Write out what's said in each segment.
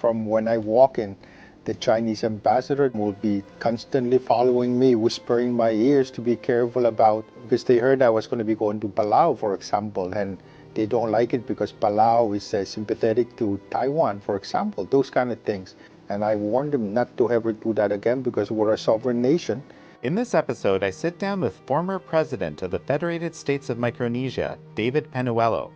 from when I walk in, the Chinese ambassador will be constantly following me, whispering in my ears to be careful about, because they heard I was going to be going to Palau, for example, and they don't like it because Palau is sympathetic to Taiwan, for example, those kind of things. And I warned them not to ever do that again because we're a sovereign nation. In this episode, I sit down with former President of the Federated States of Micronesia, David Panuelo,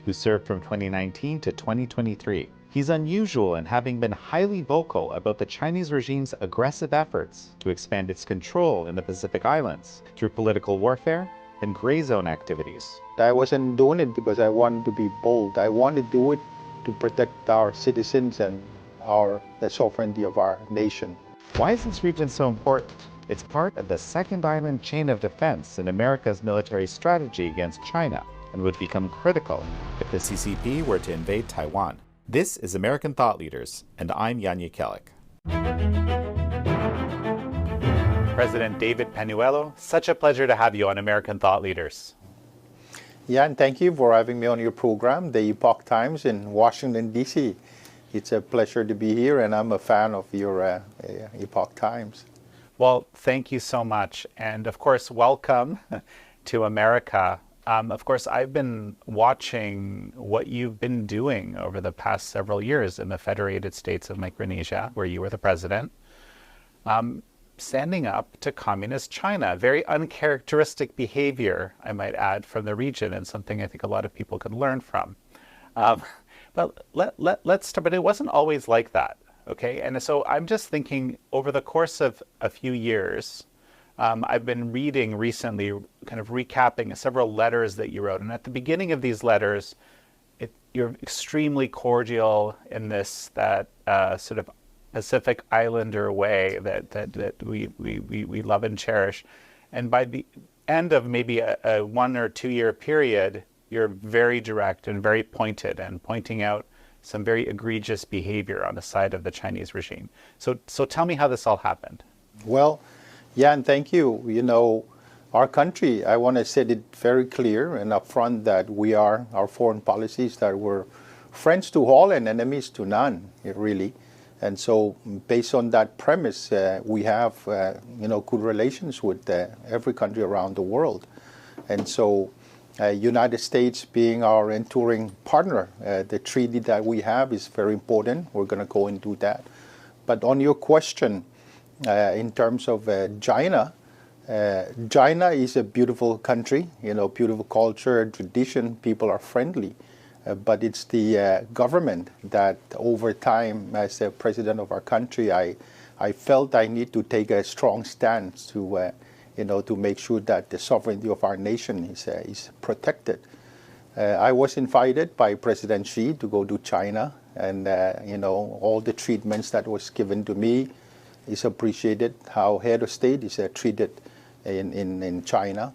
who served from 2019 to 2023. He's unusual in having been highly vocal about the Chinese regime's aggressive efforts to expand its control in the Pacific Islands through political warfare and gray zone activities. I wasn't doing it because I wanted to be bold. I wanted to do it to protect our citizens and the sovereignty of our nation. Why is this region so important? It's part of the second island chain of defense in America's military strategy against China and would become critical if the CCP were to invade Taiwan. This is American Thought Leaders, and I'm Jan Jekielek. President David Panuelo, such a pleasure to have you on American Thought Leaders. Yeah, and thank you for having me on your program, the Epoch Times in Washington, D.C. It's a pleasure to be here, and I'm a fan of your Epoch Times. Well, thank you so much. And of course, welcome to America. Of course, I've been watching what you've been doing over the past several years in the Federated States of Micronesia, where you were the president, standing up to communist China. Very uncharacteristic behavior, I might add, from the region, and something I think a lot of people could learn from. But let's start, but it wasn't always like that, okay? And so I'm just thinking, over the course of a few years, I've been reading recently, kind of recapping several letters that you wrote. And at the beginning of these letters, you're extremely cordial in this, that sort of Pacific Islander way that we love and cherish. And by the end of maybe a 1 or 2 year period, you're very direct and very pointed and pointing out some very egregious behavior on the side of the Chinese regime. So tell me how this all happened. Well, yeah, and thank you. You know, our country, I want to set it very clear and upfront that our foreign policies that we're friends to all and enemies to none, really. And so based on that premise, we have, good relations with every country around the world. And so United States being our enduring partner, the treaty that we have is very important. We're going to go and do that. But on your question, in terms of China, China is a beautiful country, beautiful culture, tradition, people are friendly. But it's the government that over time, as the president of our country, I felt I need to take a strong stance to make sure that the sovereignty of our nation is protected. I was invited by President Xi to go to China, and all the treatments that was given to me is appreciated, how head of state is treated in China.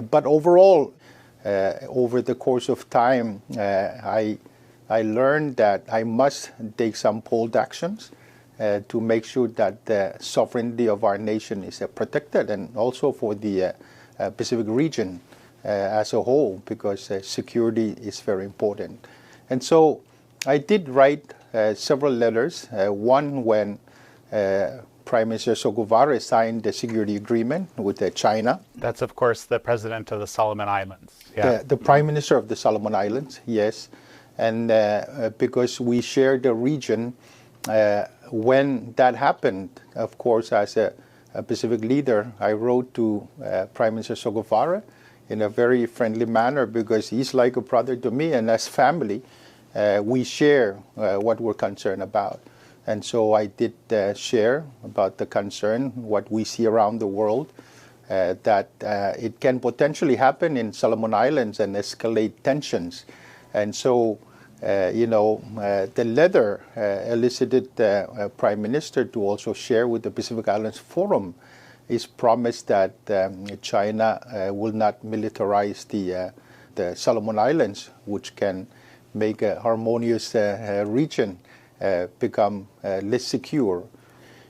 But overall, over the course of time, I learned that I must take some bold actions to make sure that the sovereignty of our nation is protected, and also for the Pacific region as a whole, because security is very important. And so I did write several letters, one when Prime Minister Soguvare signed the security agreement with China. That's, of course, the president of the Solomon Islands. Yeah. The Prime Minister of the Solomon Islands, yes. And because we share the region, when that happened, of course, as a Pacific leader, I wrote to Prime Minister Soguvare in a very friendly manner, because he's like a brother to me, and as family, we share what we're concerned about. And so I did share about the concern, what we see around the world, that it can potentially happen in Solomon Islands and escalate tensions. And so, the letter elicited the Prime Minister to also share with the Pacific Islands Forum his promise that China will not militarize the Solomon Islands, which can make a harmonious region become less secure.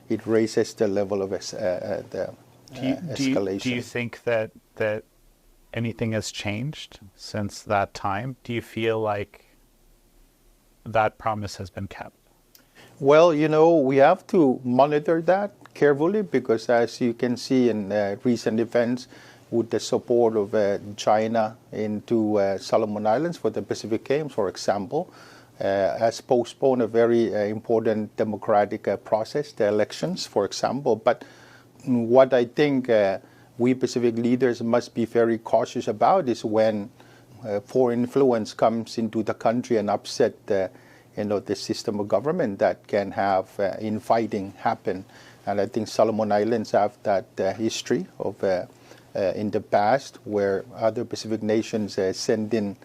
It raises the level of escalation. Do you think that anything has changed since that time? Do you feel like that promise has been kept? Well, we have to monitor that carefully because, as you can see in recent events, with the support of China into Solomon Islands for the Pacific Games, for example, has postponed a very important democratic process, the elections, for example. But what I think we Pacific leaders must be very cautious about is when foreign influence comes into the country and upset the system of government that can have infighting happen. And I think Solomon Islands have that history of in the past where other Pacific nations send in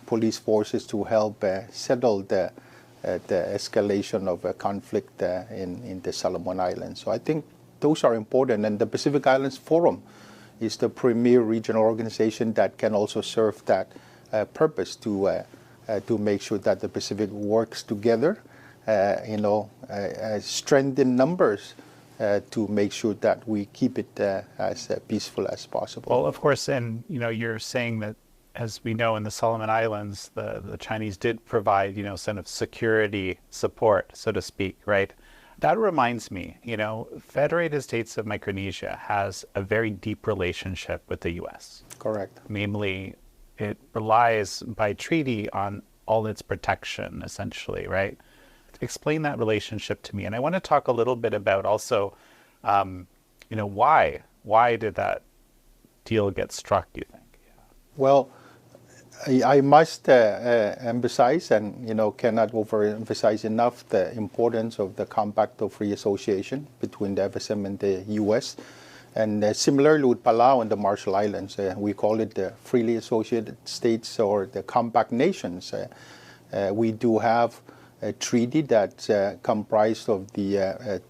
police forces to help settle the escalation of a conflict in the Solomon Islands. So I think those are important. And the Pacific Islands Forum is the premier regional organization that can also serve that purpose to make sure that the Pacific works together, strengthen numbers to make sure that we keep it as peaceful as possible. Well, of course, and you're saying that, as we know, in the Solomon Islands, the Chinese did provide, sort of security support, so to speak, right? That reminds me, Federated States of Micronesia has a very deep relationship with the U.S. Correct. Namely, it relies by treaty on all its protection, essentially, right? Explain that relationship to me. And I want to talk a little bit about also, why did that deal get struck, you think? Well, I must emphasize and cannot overemphasize enough the importance of the Compact of Free Association between the FSM and the U.S. And similarly with Palau and the Marshall Islands, we call it the Freely Associated States or the Compact Nations. We do have a treaty that's comprised of the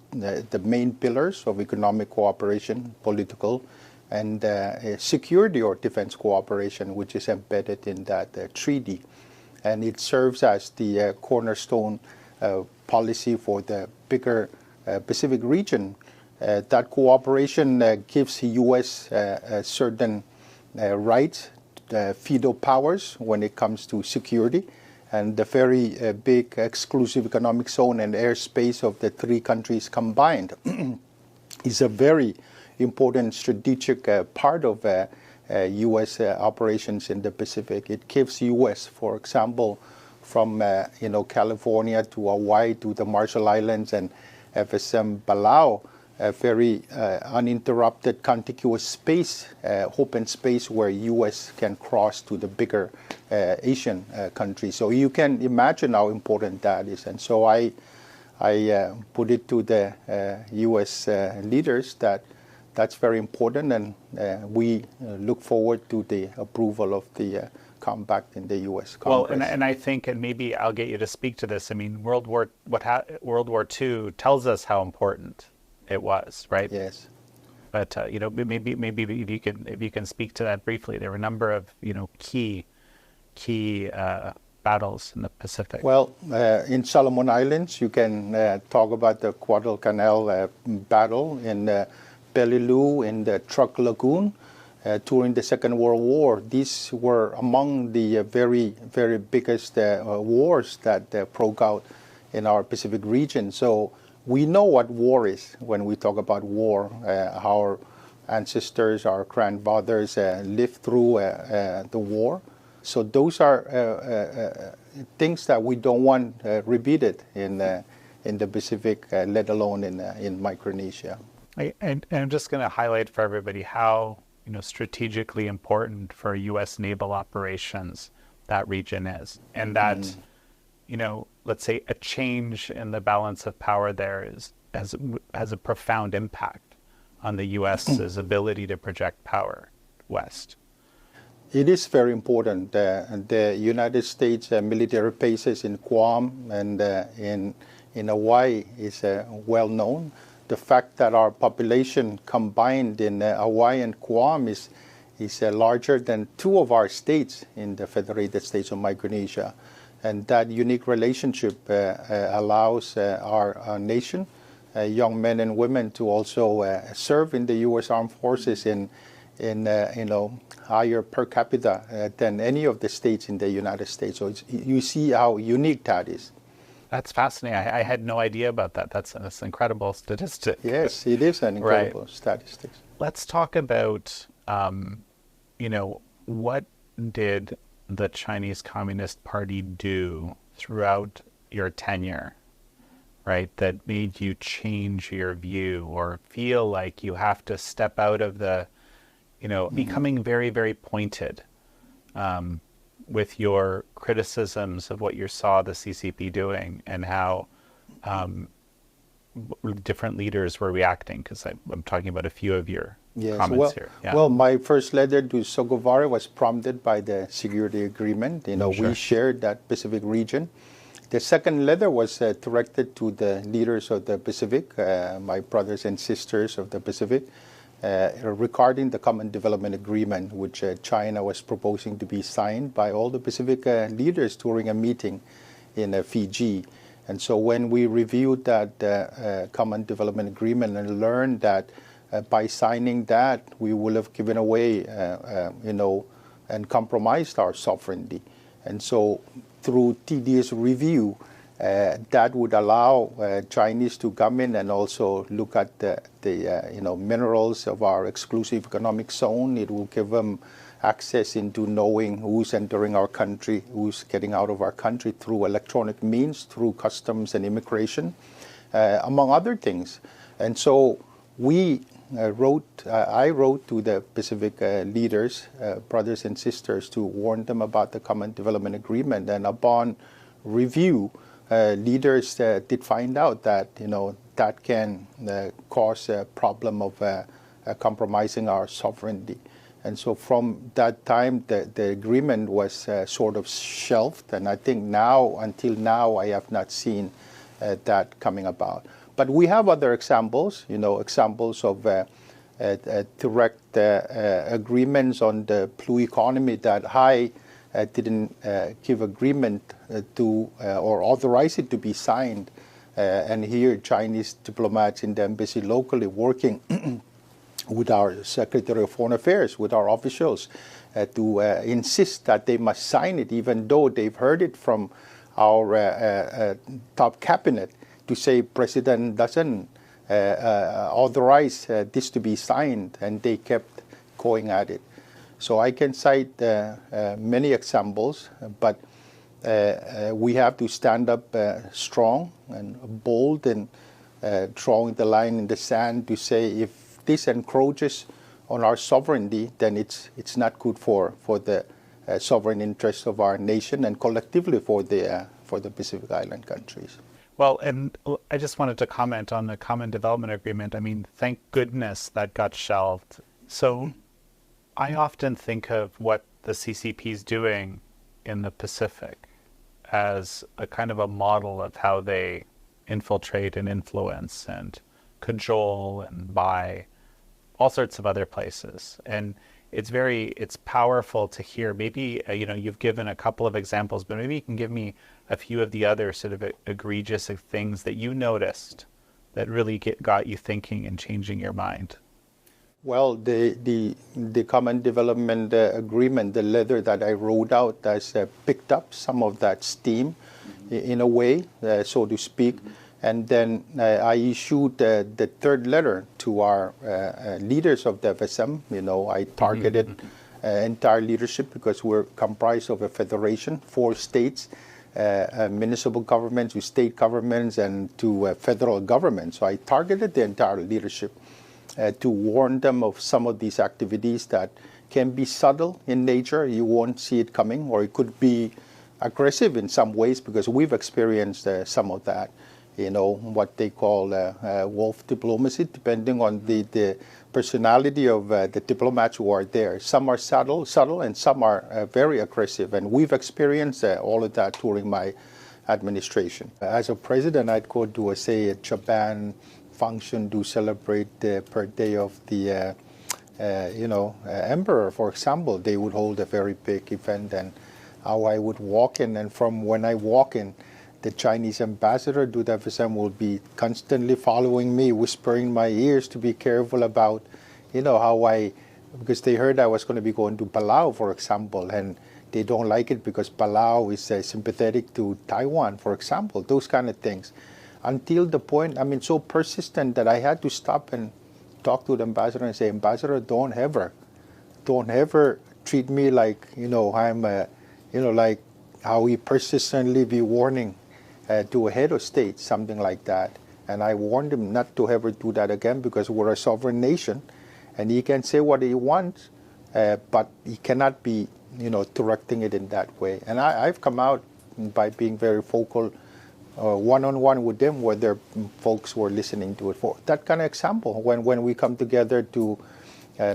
main pillars of economic cooperation, political, and security or defense cooperation, which is embedded in that treaty. And it serves as the cornerstone policy for the bigger Pacific region. That cooperation gives the U.S. certain rights, veto powers when it comes to security. And the very big exclusive economic zone and airspace of the three countries combined is a very important strategic part of U.S. operations in the Pacific. It gives U.S., for example, from California to Hawaii to the Marshall Islands and FSM Palau, a very uninterrupted contiguous space, open space where U.S. can cross to the bigger Asian countries. So you can imagine how important that is. And so I put it to the U.S. leaders that that's very important, and we look forward to the approval of the compact in the U.S. Congress. Well, and I think, and maybe I'll get you to speak to this. I mean, World War II tells us how important it was, right? Yes. But maybe if you can speak to that briefly. There were a number of key battles in the Pacific. Well, in Solomon Islands, you can talk about the Guadalcanal battle in Peleliu, in the Truk Lagoon during the Second World War. These were among the very, very biggest wars that broke out in our Pacific region. So we know what war is when we talk about war. Our ancestors, our grandfathers lived through the war. So those are things that we don't want repeated in the Pacific, let alone in Micronesia. And I'm just going to highlight for everybody how strategically important for U.S. naval operations that region is, and that let's say a change in the balance of power there has a profound impact on the U.S.'s ability to project power west. It is very important. The United States military bases in Guam and in Hawaii is well known. The fact that our population combined in Hawaii and Guam is larger than two of our states in the Federated States of Micronesia. And that unique relationship allows our nation, young men and women, to also serve in the U.S. Armed Forces in higher per capita than any of the states in the United States. So you see how unique that is. That's fascinating. I had no idea about that. That's an incredible statistic. Yes, it is an Right. incredible statistics. Let's talk about, what did the Chinese Communist Party do throughout your tenure, right, that made you change your view or feel like you have to step out of the, becoming very, very pointed with your criticisms of what you saw the CCP doing and how different leaders were reacting? Because I'm talking about a few of your Yes, comments here. Yeah. well, my first letter to Che Guevara was prompted by the security agreement. Sure. We shared that Pacific region. The second letter was directed to the leaders of the Pacific, my brothers and sisters of the Pacific, regarding the Common Development Agreement, which China was proposing to be signed by all the Pacific leaders during a meeting in Fiji. And so when we reviewed that Common Development Agreement and learned that by signing that, we will have given away, and compromised our sovereignty. And so through tedious review, that would allow Chinese to come in and also look at the minerals of our exclusive economic zone. It will give them access into knowing who's entering our country, who's getting out of our country through electronic means, through customs and immigration, among other things. And so I wrote to the Pacific leaders, brothers and sisters, to warn them about the Common Development Agreement. And upon review, leaders did find out that that can cause a problem of compromising our sovereignty. And so from that time, the agreement was sort of shelved. And I think until now, I have not seen that coming about. But we have other examples, examples of direct agreements on the blue economy that I didn't give agreement to or authorize it to be signed. And here, Chinese diplomats in the embassy locally working with our Secretary of Foreign Affairs, with our officials, to insist that they must sign it, even though they've heard it from our top cabinet to say President doesn't authorize this to be signed, and they kept going at it. So I can cite many examples, but we have to stand up strong and bold and drawing the line in the sand to say if this encroaches on our sovereignty, then it's not good for the sovereign interests of our nation and collectively for the Pacific Island countries. Well, and I just wanted to comment on the Common Development Agreement. I mean, thank goodness that got shelved. So I often think of what the CCP is doing in the Pacific as a kind of a model of how they infiltrate and influence and cajole and buy all sorts of other places. And it's powerful to hear. Maybe, you've given a couple of examples, but maybe you can give me a few of the other sort of egregious things that you noticed that really got you thinking and changing your mind. Well, the Common Development Agreement, the letter that I wrote out, has picked up some of that steam in a way, so to speak. And then I issued the third letter to our leaders of the FSM. I targeted entire leadership because we're comprised of a federation, 4 states, municipal governments, to state governments, and to federal government. So I targeted the entire leadership to warn them of some of these activities that can be subtle in nature. You won't see it coming, or it could be aggressive in some ways, because we've experienced some of that. What they call wolf diplomacy, depending on the personality of the diplomats who are there. Some are subtle, and some are very aggressive. And we've experienced all of that during my administration. As a president, I'd go to, a Japan function to celebrate the birthday of the, emperor, for example. They would hold a very big event, and how I would walk in, and from when I walk in, the Chinese ambassador to the FSM will be constantly following me, whispering in my ears to be careful about, because they heard I was going to be going to Palau, for example, and they don't like it because Palau is sympathetic to Taiwan, for example, those kind of things. Until the point, I mean, so persistent that I had to stop and talk to the ambassador and say, Ambassador, don't ever treat me like, I'm, like how he persistently be warning to a head of state, something like that. And I warned him not to ever do that again because we're a sovereign nation and he can say what he wants, but he cannot be, directing it in that way. And I've come out by being very vocal one-on-one with them where their folks were listening to it. For that kind of example, when we come together to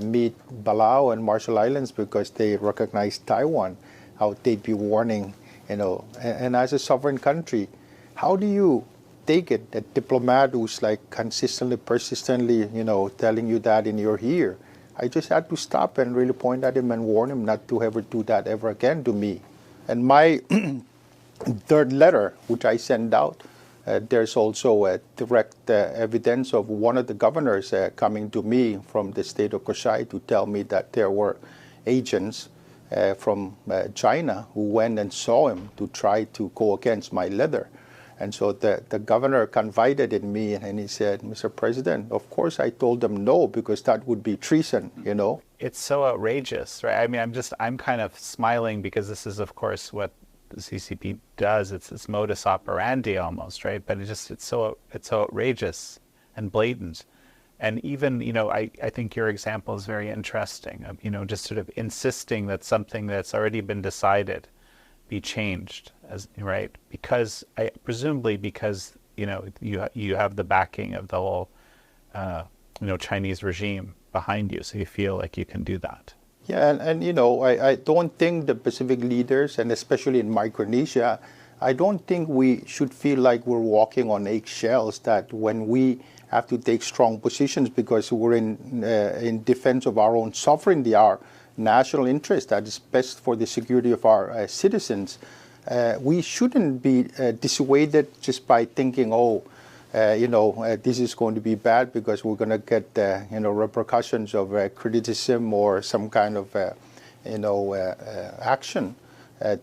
meet Palau and Marshall Islands because they recognize Taiwan, how they'd be warning, and as a sovereign country, how do you take it, a diplomat who's like consistently, persistently, telling you that in your ear? I just had to stop and really point at him and warn him not to ever do that ever again to me. And my third letter, which I sent out, there's also a direct evidence of one of the governors coming to me from the state of Kashai to tell me that there were agents from China who went and saw him to try to go against my letter. And so the governor confided in me and he said, Mr. President, of course I told them no because that would be treason, It's so outrageous, right? I mean, I'm kind of smiling because this is, of course, what the CCP does. It's modus operandi almost, right? But it's so outrageous and blatant. And even, I think your example is very interesting of, just sort of insisting that something that's already been decided be changed, right? Because presumably because you have the backing of the whole Chinese regime behind you, so you feel like you can do that. Yeah, and I don't think the Pacific leaders, and especially in Micronesia, I don't think we should feel like we're walking on eggshells, that when we have to take strong positions because we're in defense of our own sovereignty, our national interest, that is best for the security of our citizens, we shouldn't be dissuaded just by thinking, this is going to be bad because we're going to get repercussions of criticism or some kind of action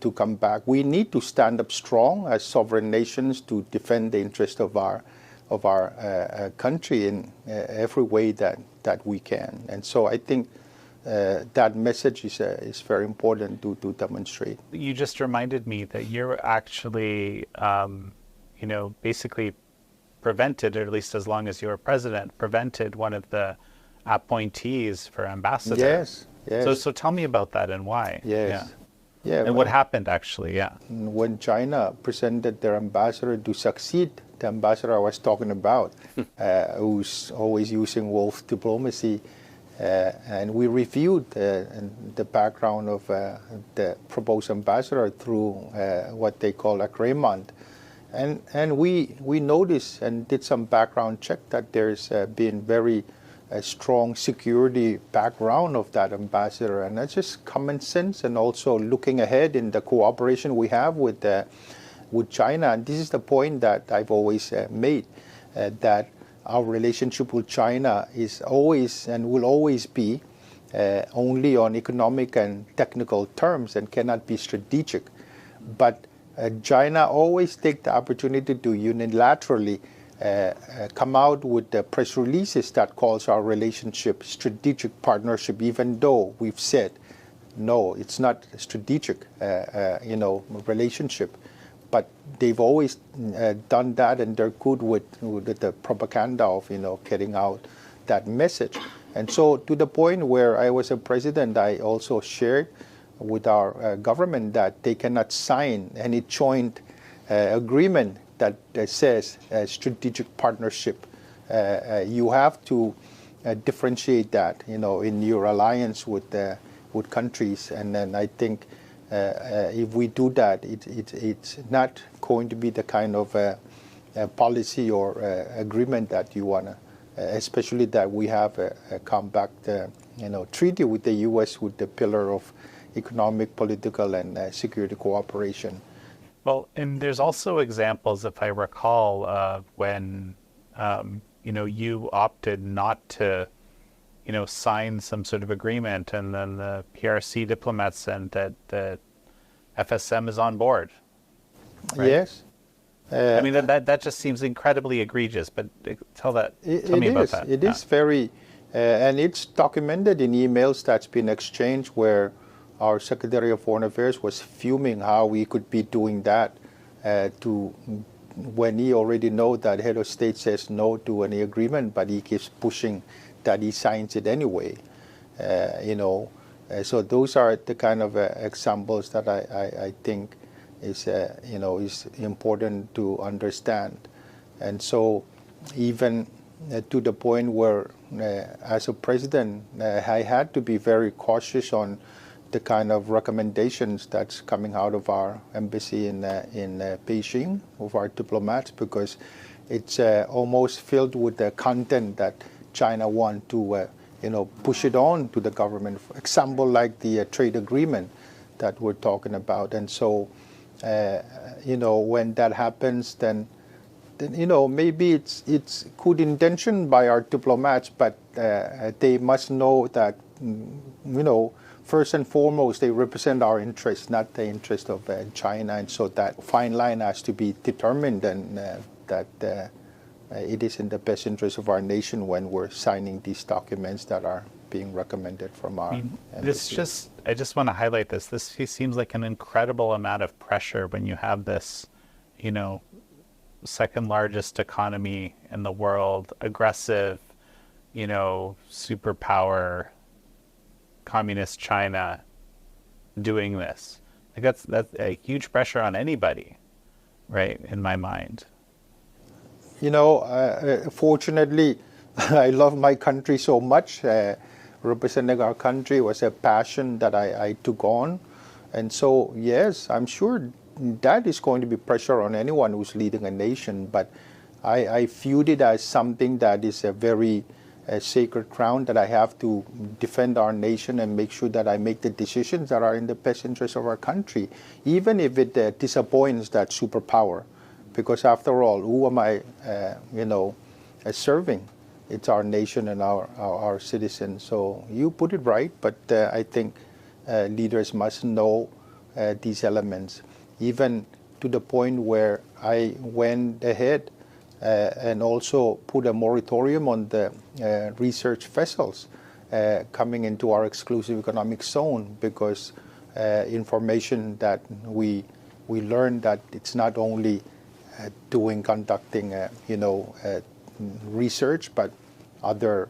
to come back. We need to stand up strong as sovereign nations to defend the interest of our country in every way that we can. And so I think that message is very important to demonstrate. You just reminded me that you're actually, basically prevented, or at least as long as you were president, prevented one of the appointees for ambassador. Yes. So tell me about that and why. Yes. Yeah. And what happened actually, yeah. When China presented their ambassador to succeed the ambassador I was talking about, who's always using wolf diplomacy, and we reviewed the background of the proposed ambassador through what they call agreement. And we noticed and did some background check that there's been very strong security background of that ambassador. And that's just common sense and also looking ahead in the cooperation we have with China. And this is the point that I've always made, that our relationship with China is always and will always be only on economic and technical terms and cannot be strategic. But China always take the opportunity to unilaterally come out with the press releases that calls our relationship strategic partnership, even though we've said, no, it's not a strategic, relationship. But they've always done that, and they're good with the propaganda of, getting out that message. And so to the point where I was a president, I also shared with our government that they cannot sign any joint agreement that says strategic partnership. You have to differentiate that, in your alliance with countries. And then I think if we do that, it's not going to be the kind of policy or agreement that you want to, especially that we have a compact, treaty with the U.S. with the pillar of economic, political, and security cooperation. Well, and there's also examples, if I recall, when you opted not to, sign some sort of agreement, and then the PRC diplomats sent that FSM is on board, right? Yes. I mean, that just seems incredibly egregious, but tell me about that. It is very, and it's documented in emails that's been exchanged where our Secretary of Foreign Affairs was fuming how we could be doing that to when he already know that head of state says no to any agreement, but he keeps pushing that he signs it anyway. So those are the kind of examples that I think is is important to understand. And so even to the point where as a president I had to be very cautious on the kind of recommendations that's coming out of our embassy in Beijing, of our diplomats, because it's almost filled with the content that China want to push it on to the government. For example, like the trade agreement that we're talking about. And so when that happens, then maybe it's good intention by our diplomats, but they must know that first and foremost they represent our interests, not the interest of China, and so that fine line has to be determined, and that it is in the best interest of our nation when we're signing these documents that are being recommended from our embassy. I just want to highlight this. This seems like an incredible amount of pressure when you have this, second largest economy in the world, aggressive, superpower, communist China doing this. Like that's a huge pressure on anybody, right? In my mind. Fortunately, I love my country so much. Representing our country was a passion that I took on. And so, yes, I'm sure that is going to be pressure on anyone who's leading a nation. But I viewed it as something that is a very sacred ground, that I have to defend our nation and make sure that I make the decisions that are in the best interest of our country, even if it disappoints that superpower. Because after all, who am I, serving? It's our nation and our citizens. So you put it right, but I think leaders must know these elements, even to the point where I went ahead and also put a moratorium on the research vessels coming into our exclusive economic zone, because information that we learned that it's not only conducting research, but other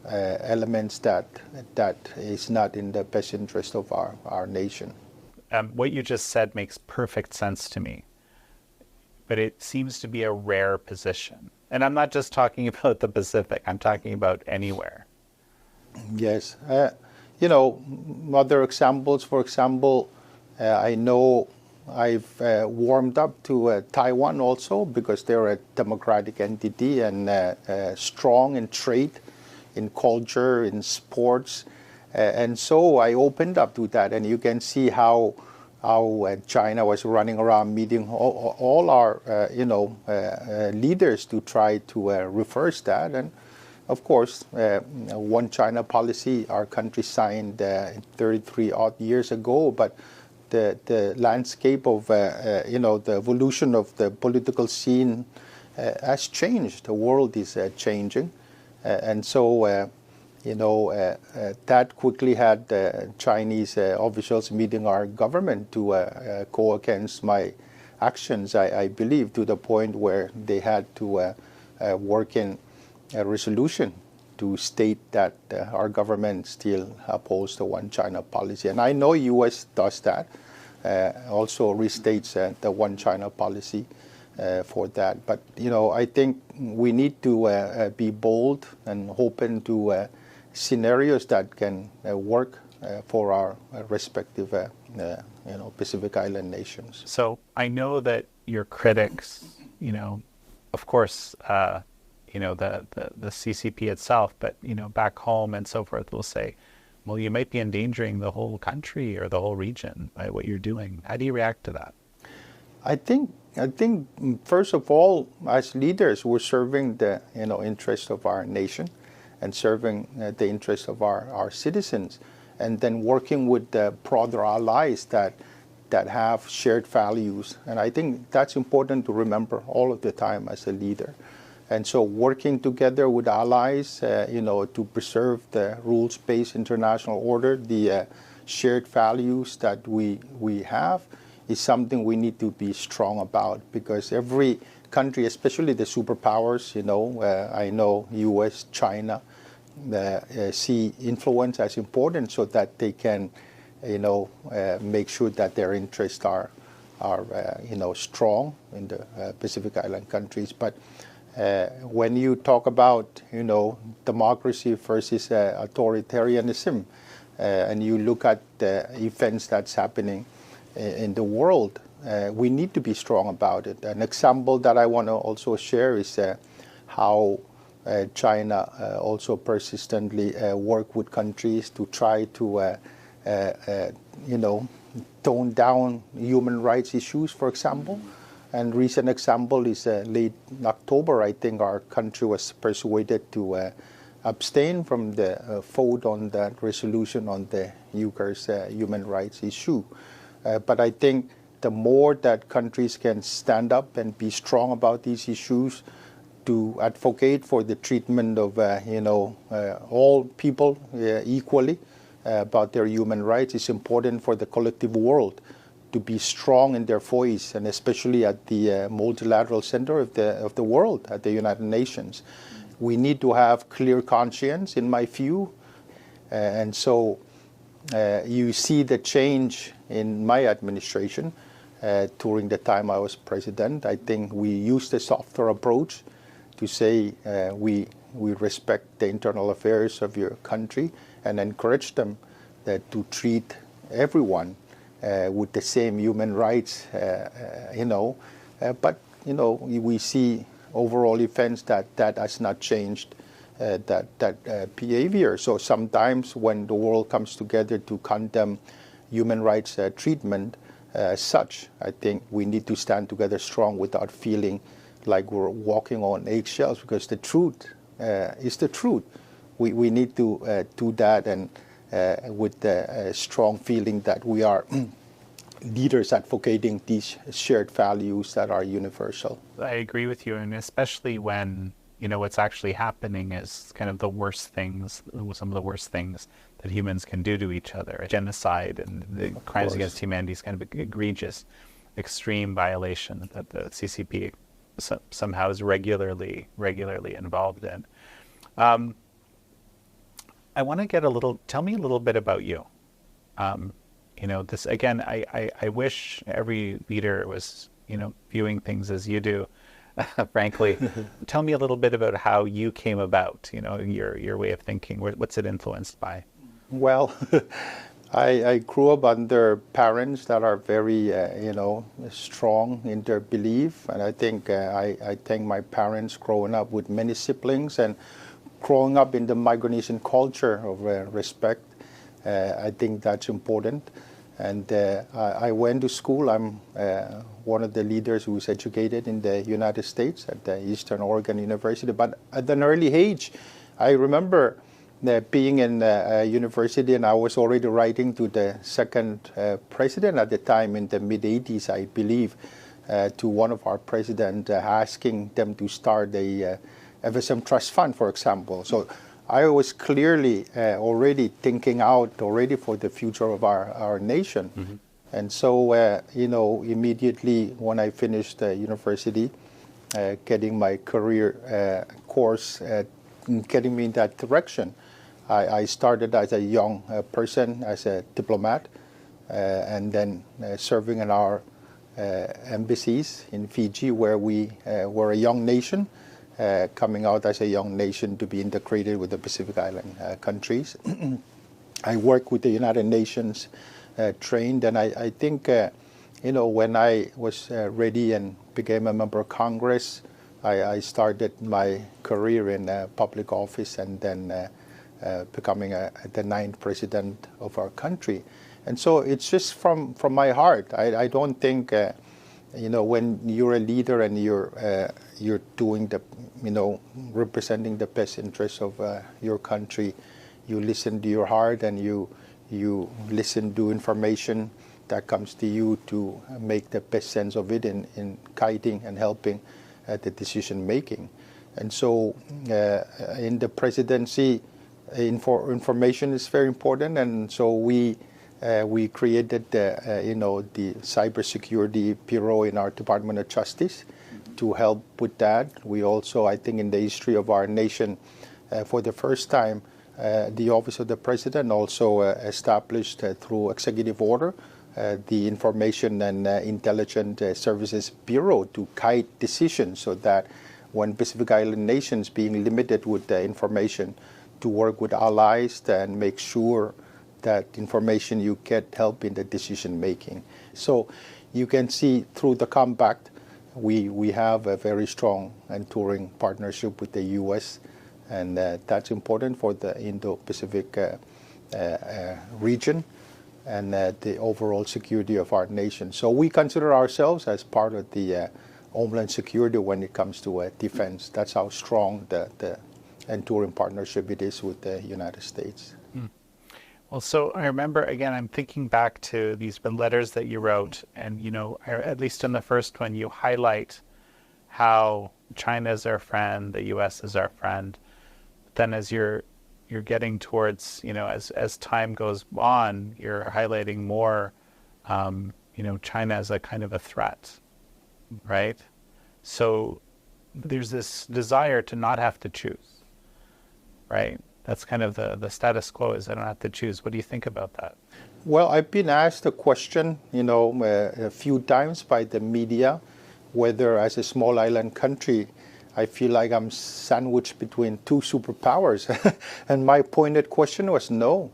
elements that is not in the best interest of our nation. What you just said makes perfect sense to me, but it seems to be a rare position. And I'm not just talking about the Pacific, I'm talking about anywhere. Yes. Other examples, for example, I know I've warmed up to Taiwan also, because they're a democratic entity and strong in trade, in culture, in sports. And so I opened up to that, and you can see how China was running around meeting all our leaders to try to reverse that. And of course, one China policy our country signed 33 odd years ago, but the landscape of the evolution of the political scene has changed. The world is changing, and so that quickly had Chinese officials meeting our government to go against my actions, I believe, to the point where they had to work in a resolution to state that our government still upholds the one China policy. And I know U.S. does that, also restates the one China policy for that. But, I think we need to be bold and open to scenarios that can work for our respective Pacific Island nations. So I know that your critics, of course, the CCP itself, but back home and so forth, will say, well, you might be endangering the whole country or the whole region by what you're doing. How do you react to that? I think first of all, as leaders, we're serving the interest of our nation and serving the interest of our citizens, and then working with the broader allies that that have shared values. And I think that's important to remember all of the time as a leader. And so working together with allies, to preserve the rules-based international order, the shared values that we have, is something we need to be strong about, because every country, especially the superpowers, I know US, China, see influence as important so that they can, make sure that their interests are strong in the Pacific Island countries. But when you talk about, democracy versus authoritarianism, and you look at the events that's happening in the world, we need to be strong about it. An example that I want to also share is how China also persistently work with countries to try to, tone down human rights issues, for example. And recent example is late October, I think our country was persuaded to abstain from the vote on that resolution on the Uyghurs' human rights issue. But I think the more that countries can stand up and be strong about these issues, to advocate for the treatment of all people equally about their human rights, is important for the collective world to be strong in their voice, and especially at the multilateral center of the world, at the United Nations. We need to have clear conscience, in my view, and so you see the change in my administration during the time I was president. I think we used a softer approach to say we respect the internal affairs of your country and encourage them to treat everyone with the same human rights, but we see overall events that has not changed that behavior. So sometimes when the world comes together to condemn human rights treatment as such, I think we need to stand together strong without feeling like we're walking on eggshells, because the truth is the truth. We need to do that, and with the strong feeling that we are leaders advocating these shared values that are universal. I agree with you, and especially when what's actually happening is kind of the worst things, some of the worst things that humans can do to each other. Genocide and the crimes against humanity is kind of egregious, extreme violation that the CCP somehow is regularly involved in. I want to tell me a little bit about you. This again, I wish every leader was, viewing things as you do, frankly. Tell me a little bit about how you came about, your way of thinking. What's it influenced by? Well, I grew up under parents that are very, strong in their belief. And I think I thank my parents growing up with many siblings and growing up in the Micronesian culture of respect. I think that's important. And I went to school. I'm one of the leaders who was educated in the United States at the Eastern Oregon University. But at an early age, I remember being in university, and I was already writing to the second president at the time in the mid-'80s, I believe, to one of our presidents, asking them to start a FSM trust fund, for example. So I was clearly already thinking out already for the future of our nation. Mm-hmm. And so, immediately when I finished university, getting my career course, getting me in that direction, I started as a young person, as a diplomat, and then serving in our embassies in Fiji, where we were a young nation, coming out as a young nation to be integrated with the Pacific Island countries. I worked with the United Nations, trained, and I think, when I was ready and became a member of Congress, I started my career in public office, and then becoming the 9th president of our country. And so it's just from my heart. I don't think, when you're a leader and you're doing the, representing the best interests of your country, you listen to your heart, and you listen to information that comes to you to make the best sense of it in guiding and helping the decision making. And so in the presidency, information is very important, and so we created the cybersecurity bureau in our Department of Justice to help with that. We also, I think, in the history of our nation, for the first time, the Office of the President also established through executive order the Information and Intelligence Services Bureau to guide decisions, so that when Pacific Island nations being limited with the information, to work with allies and make sure that information you get help in the decision making. So you can see through the compact, we have a very strong and enduring partnership with the U.S., and that's important for the Indo-Pacific region and the overall security of our nation. So we consider ourselves as part of the Homeland Security when it comes to defense. That's how strong the enduring partnership it is with the United States. Well, so I remember, again, I'm thinking back to these letters that you wrote, and, at least in the first one, you highlight how China is our friend, the U.S. is our friend. Then as you're getting towards, as time goes on, you're highlighting more, China as a kind of a threat, right? So there's this desire to not have to choose, right? That's kind of the status quo, is I don't have to choose. What do you think about that? Well, I've been asked a question, a few times by the media, whether as a small island country, I feel like I'm sandwiched between two superpowers. And my pointed question was no,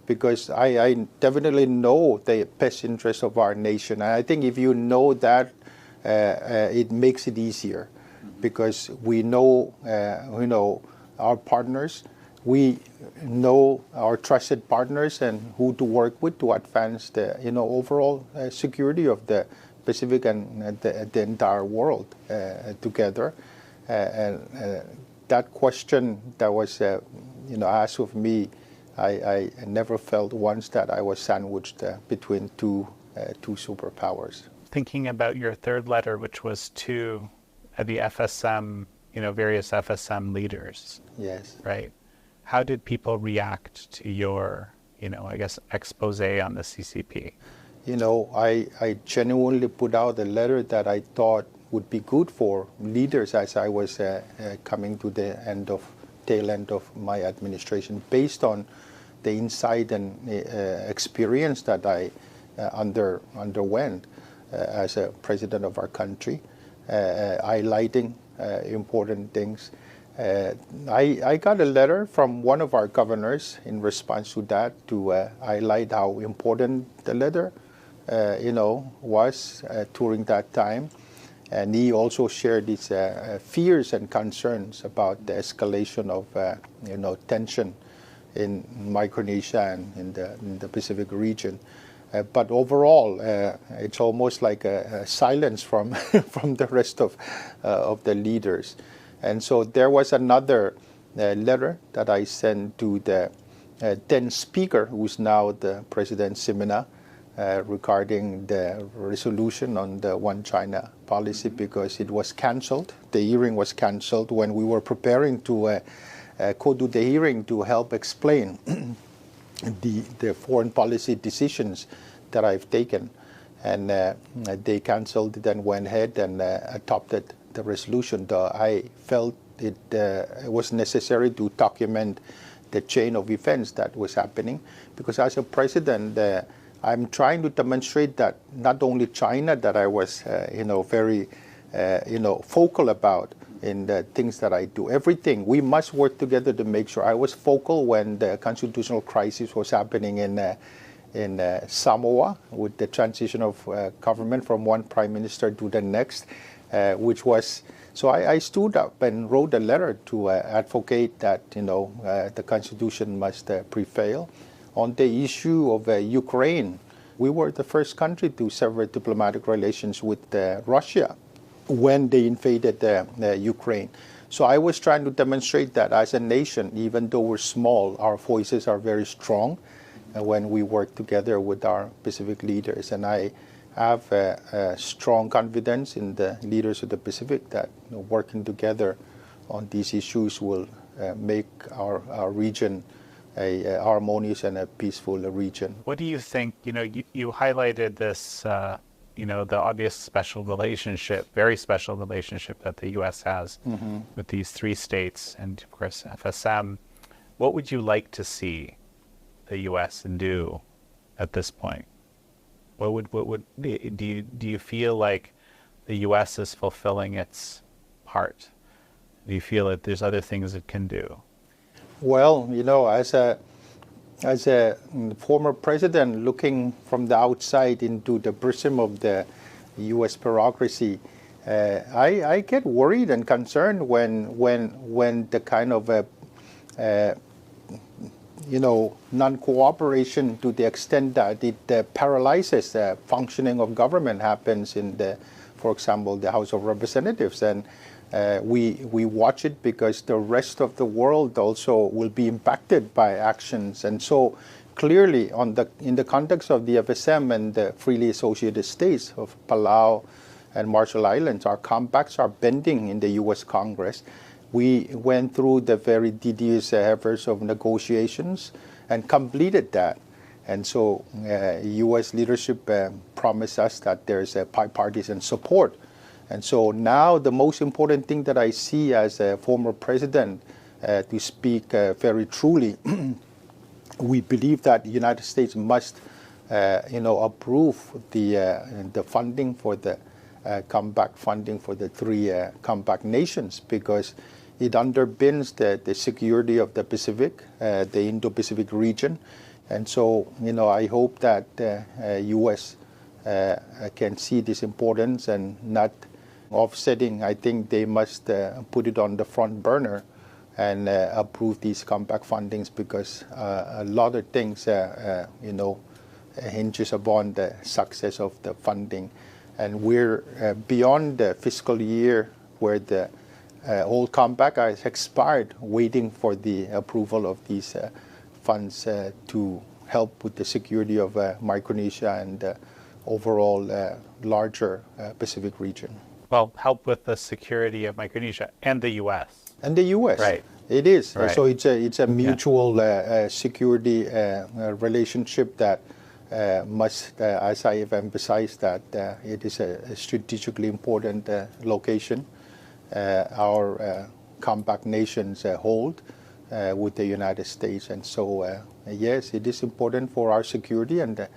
because I definitely know the best interest of our nation. And I think if you know that, it makes it easier, because we know, our partners. We know our trusted partners and who to work with to advance the overall security of the Pacific and the entire world together. And that question that was asked of me, I never felt once that I was sandwiched between two superpowers. Thinking about your third letter, which was to the FSM, various FSM leaders. Yes. Right. How did people react to your, expose on the CCP? I genuinely put out a letter that I thought would be good for leaders as I was coming to the tail end of my administration, based on the insight and experience that I underwent as a president of our country, highlighting important things. I got a letter from one of our governors in response to that, to highlight how important the letter, was during that time. And he also shared his fears and concerns about the escalation of, tension in Micronesia and in the Pacific region. But overall, it's almost like a silence from from the rest of the leaders. And so there was another letter that I sent to the then speaker, who's now the President Simina, regarding the resolution on the One China policy, because it was canceled. The hearing was canceled when we were preparing to go to the hearing to help explain the foreign policy decisions that I've taken. And they canceled it and went ahead and adopted the resolution. Though I felt it was necessary to document the chain of events that was happening, because as a president, I'm trying to demonstrate that not only China that I was, very, vocal about in the things that I do. Everything, we must work together to make sure. I was vocal when the constitutional crisis was happening in Samoa, with the transition of government from one prime minister to the next, which was, so I stood up and wrote a letter to advocate that, the Constitution must prevail. On the issue of Ukraine, we were the first country to sever diplomatic relations with Russia when they invaded Ukraine. So I was trying to demonstrate that as a nation, even though we're small, our voices are very strong. when we work together with our Pacific leaders. And I have a strong confidence in the leaders of the Pacific that working together on these issues will make our region a harmonious and a peaceful region. What do you think? You highlighted this, the obvious special relationship, very special relationship that the U.S. has with these three states, and of course FSM. What would you like to see the U.S. do at this point? Do you feel like the U.S. is fulfilling its part? Do you feel that there's other things it can do? Well, as a former president looking from the outside into the prism of the U.S. bureaucracy, I get worried and concerned when the kind of non-cooperation to the extent that it paralyzes the functioning of government happens in for example, the House of Representatives. And we watch it because the rest of the world also will be impacted by actions. And so clearly in the context of the FSM and the freely associated states of Palau and Marshall Islands, our compacts are bending in the U.S. Congress. We went through the very tedious efforts of negotiations and completed that. And so U.S. leadership promised us that there's a bipartisan support. And so now the most important thing that I see as a former president, to speak very truly, we believe that the United States must approve the funding for the compact funding for the three compact nations, because it underpins the security of the Pacific, the Indo-Pacific region. And so, I hope that the U.S. can see this importance and not offsetting. I think they must put it on the front burner and approve these compact fundings, because a lot of things, hinges upon the success of the funding. And we're beyond the fiscal year where the old compact has expired, waiting for the approval of these funds to help with the security of Micronesia and the overall larger Pacific region. Well, help with the security of Micronesia and the U.S. And the U.S. Right. It is. Right. So it's a mutual security relationship that must, as I have emphasized, that it is a strategically important location. Our compact nations hold with the United States. And so, yes, it is important for our security and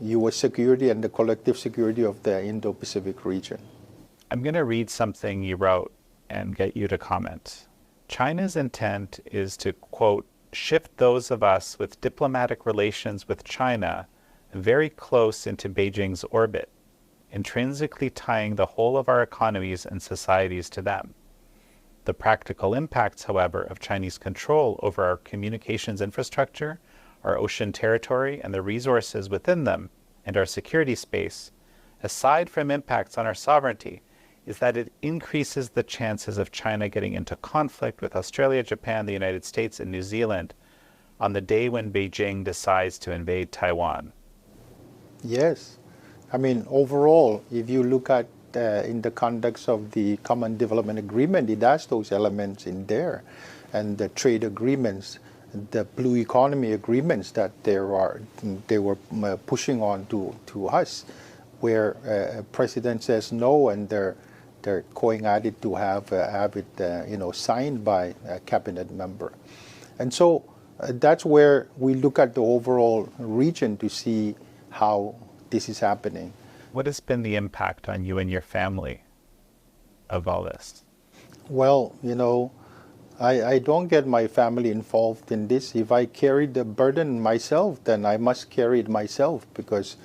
U.S. security and the collective security of the Indo-Pacific region. I'm going to read something you wrote and get you to comment. China's intent is to, quote, shift those of us with diplomatic relations with China very close into Beijing's orbit, intrinsically tying the whole of our economies and societies to them. The practical impacts, however, of Chinese control over our communications infrastructure, our ocean territory, and the resources within them, and our security space, aside from impacts on our sovereignty, is that it increases the chances of China getting into conflict with Australia, Japan, the United States, and New Zealand on the day when Beijing decides to invade Taiwan. Yes. I mean, overall, if you look at in the context of the Common Development Agreement, it has those elements in there. And the trade agreements, the blue economy agreements that they were pushing on to us, where a president says no and they're going at it to have it signed by a cabinet member. And so that's where we look at the overall region to see how this is happening. What has been the impact on you and your family of all this? Well, I don't get my family involved in this. If I carry the burden myself, then I must carry it myself, because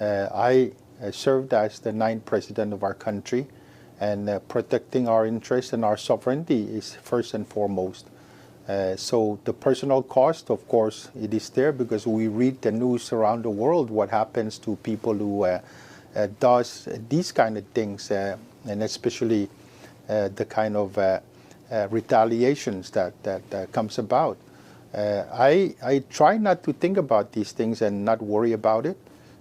I served as the 9th president of our country, and protecting our interests and our sovereignty is first and foremost. So the personal cost, of course, it is there, because we read the news around the world, what happens to people who does these kind of things, and especially the kind of retaliations that comes about. I try not to think about these things and not worry about it.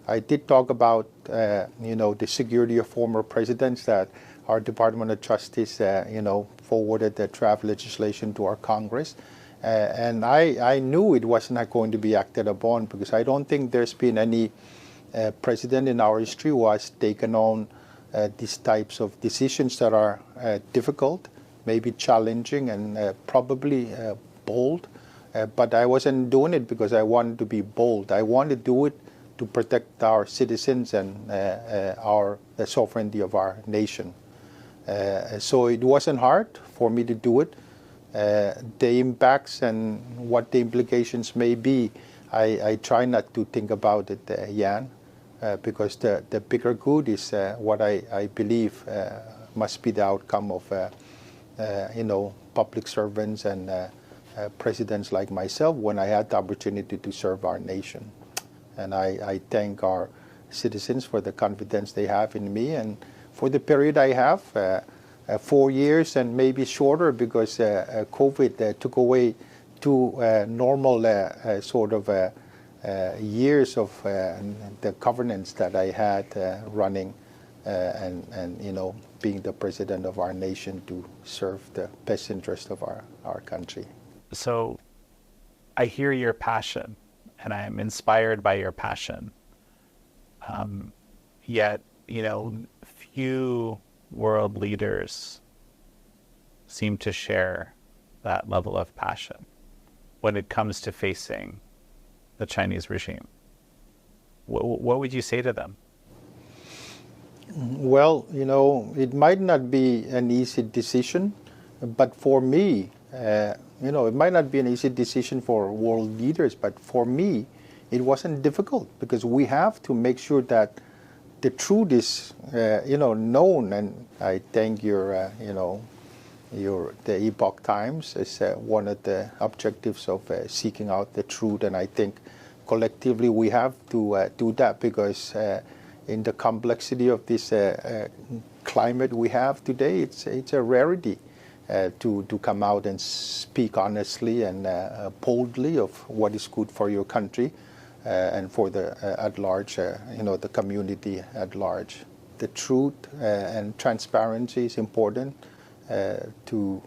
I did talk about, the security of former presidents, that our Department of Justice, forwarded the draft legislation to our Congress. And I knew it was not going to be acted upon, because I don't think there's been any president in our history who has taken on these types of decisions that are difficult, maybe challenging, and probably bold. But I wasn't doing it because I wanted to be bold. I wanted to do it to protect our citizens and the sovereignty of our nation. So it wasn't hard for me to do it. The impacts and what the implications may be, I try not to think about it, Jan, because the bigger good is what I believe must be the outcome of public servants and presidents like myself when I had the opportunity to serve our nation. And I thank our citizens for the confidence they have in me, and for the period I have, 4 years and maybe shorter, because COVID took away 2 normal sort of years of the governance that I had running and being the president of our nation to serve the best interest of our country. So I hear your passion, and I am inspired by your passion. Yet, few world leaders seem to share that level of passion when it comes to facing the Chinese regime. What would you say to them? Well, it might not be an easy decision, but for me, it might not be an easy decision for world leaders, but for me, it wasn't difficult, because we have to make sure that the truth is, known. And I thank the Epoch Times as one of the objectives of seeking out the truth. And I think collectively we have to do that, because in the complexity of this climate we have today, it's a rarity to come out and speak honestly and boldly of what is good for your country and for the at large, the community at large. The truth and transparency is important to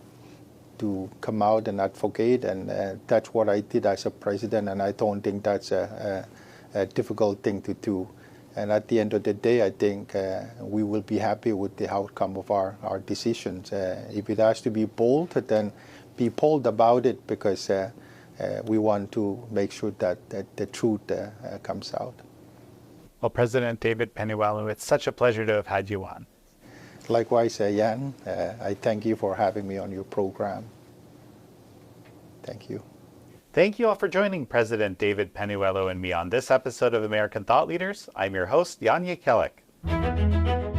come out and advocate, and that's what I did as a president, and I don't think that's a difficult thing to do. And at the end of the day, I think we will be happy with the outcome of our decisions. If it has to be bold, then be bold about it, because we want to make sure that the truth comes out. Well, President David Panuelo, it's such a pleasure to have had you on. Likewise, Jan, I thank you for having me on your program. Thank you. Thank you all for joining President David Panuelo and me on this episode of American Thought Leaders. I'm your host, Jan Jekielek.